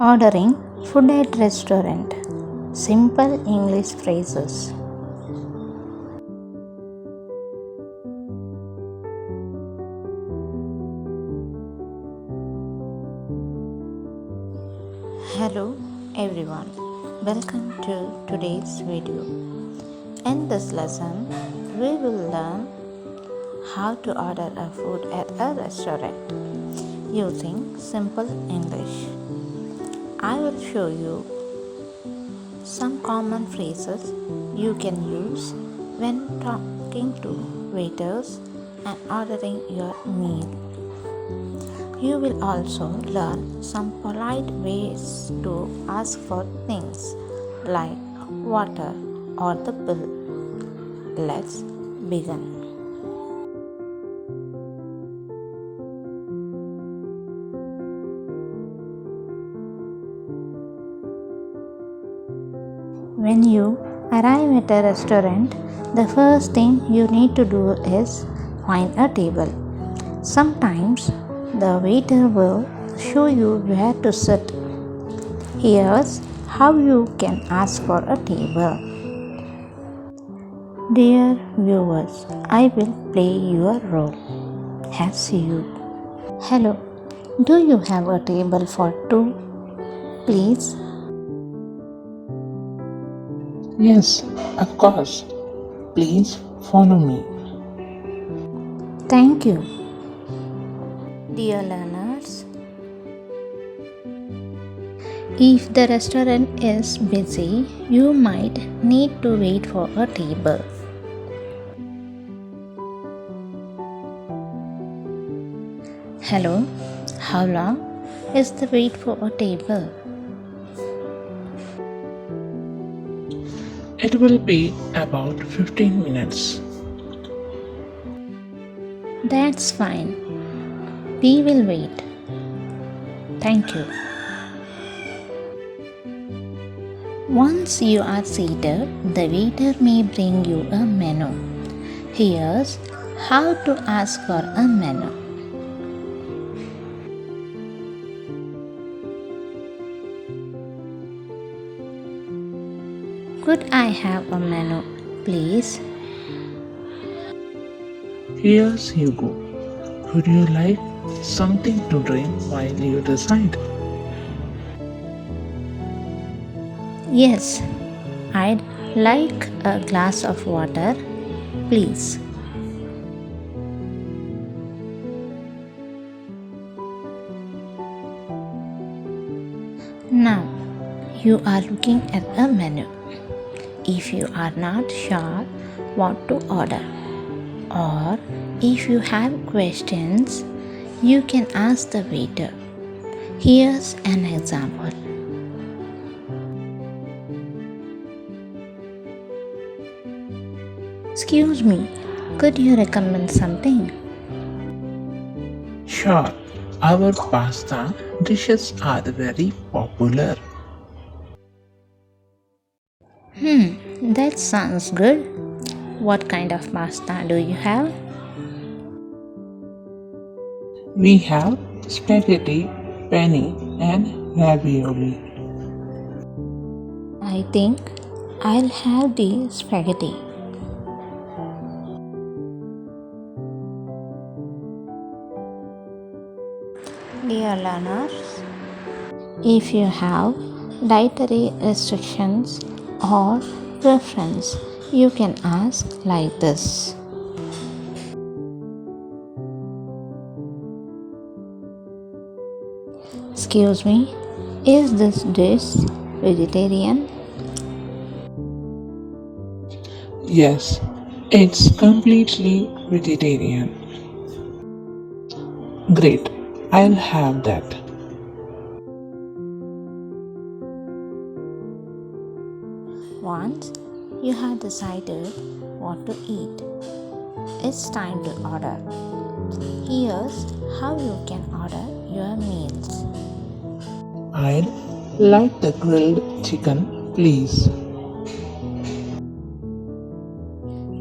Ordering food at restaurant. Simple English phrases. Hello everyone. Welcome to today's video. In this lesson, we will learn how to order a food at a restaurant using simple English. I will show you some common phrases you can use when talking to waiters and ordering your meal. You will also learn some polite ways to ask for things like water or the bill. Let's begin. When you arrive at a restaurant, the first thing you need to do is find a table. Sometimes the waiter will show you where to sit. Here's how you can ask for a table. Dear viewers, I will play your role as you. Hello, do you have a table for two, please? Yes, of course. Please follow me. Thank you. Dear learners, if the restaurant is busy, you might need to wait for a table. Hello, how long is the wait for a table? It will be about 15 minutes. That's fine. We will wait. Thank you. Once you are seated, the waiter may bring you a menu. Here's how to ask for a menu. Could I have a menu, please? Here's you go. Would you like something to drink while you decide? Yes, I'd like a glass of water, please. Now, you are looking at a menu. If you are not sure what to order, or if you have questions, you can ask the waiter. Here's an example. Excuse me, could you recommend something? Sure, our pasta dishes are very popular. That sounds good. What kind of pasta do you have? We have spaghetti, penne, and ravioli. I think I'll have the spaghetti. Dear learners, if you have dietary restrictions or preference, you can ask like this. Excuse me, is this dish vegetarian? Yes, it's completely vegetarian. Great, I'll have that. Once you have decided what to eat, it's time to order. Here's how you can order your meals. I'd like the grilled chicken, please.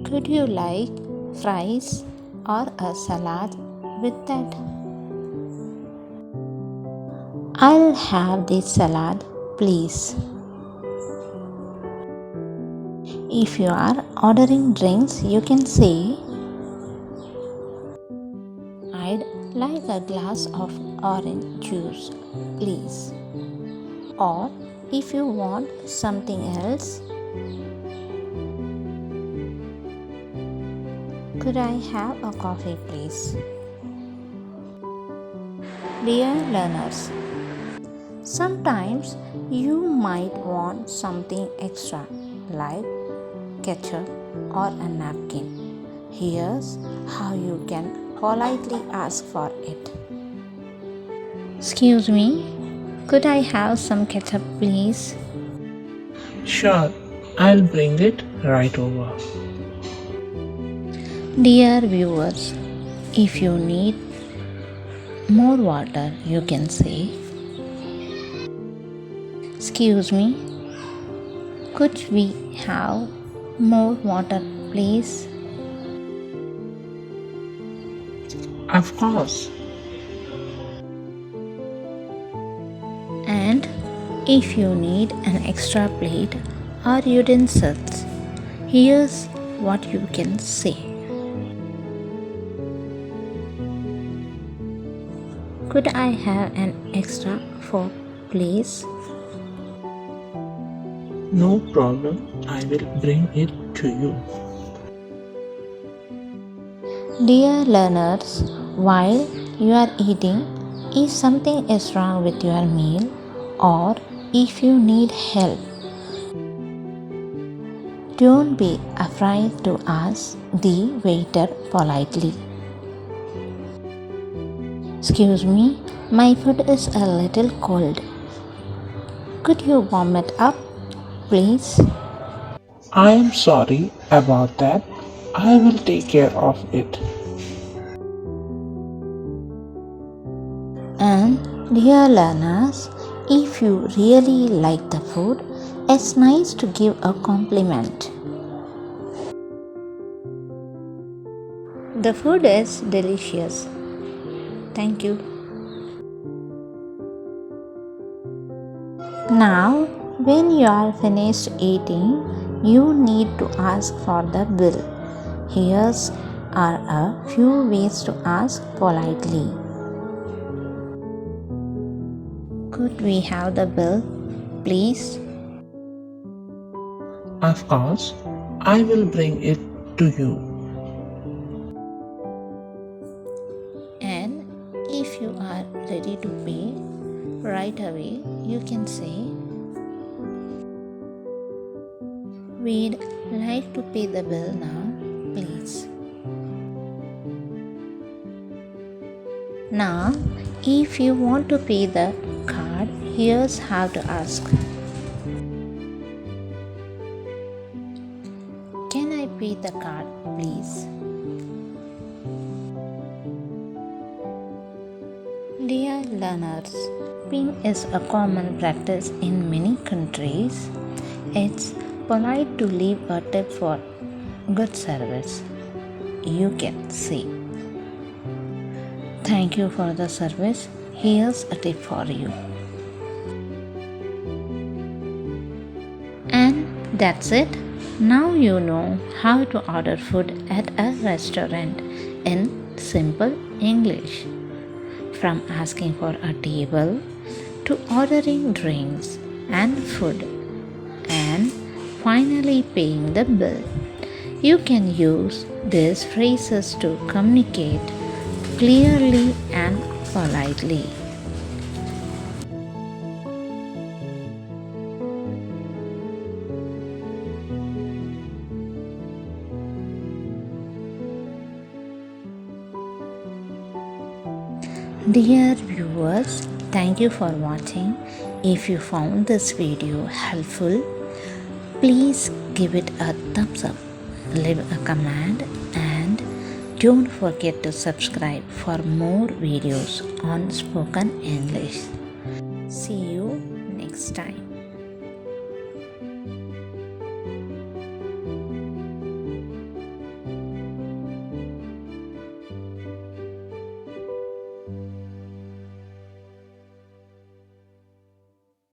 Could you like fries or a salad with that? I'll have the salad, please. If you are ordering drinks, you can say, I'd like a glass of orange juice, please. Or if you want something else, could I have a coffee, please? Dear learners, sometimes you might want something extra like ketchup or a napkin. Here's how you can politely ask for it. Excuse me, could I have some ketchup, please? Sure, I'll bring it right over. Dear viewers, if you need more water, you can say, Excuse me, could we have more water, please? Of course. And if you need an extra plate or utensils, here's what you can say. Could I have an extra fork, please? No problem, I will bring it to you. Dear learners, while you are eating, if something is wrong with your meal or if you need help, don't be afraid to ask the waiter politely. Excuse me, my food is a little cold. Could you warm it up, please? I am sorry about that. I will take care of it. And dear learners, if you really like the food, it's nice to give a compliment. The food is delicious. Thank you. Now, when you are finished eating, you need to ask for the bill. Here's are a few ways to ask politely. Could we have the bill, please? Of course, I will bring it to you. And if you are ready to pay right away, you can say, We'd like to pay the bill now, please. Now, if you want to pay the card, here's how to ask. Can I pay the card, please? Dear learners, paying is a common practice in many countries. It's polite to leave a tip for good service. You can say, Thank you for the service. Here's a tip for you. And that's it. Now you know how to order food at a restaurant in simple English. From asking for a table to ordering drinks and food and finally paying the bill. You can use these phrases to communicate clearly and politely. Dear viewers, thank you for watching. If you found this video helpful, please give it a thumbs up, leave a comment, and don't forget to subscribe for more videos on spoken English. See you next time.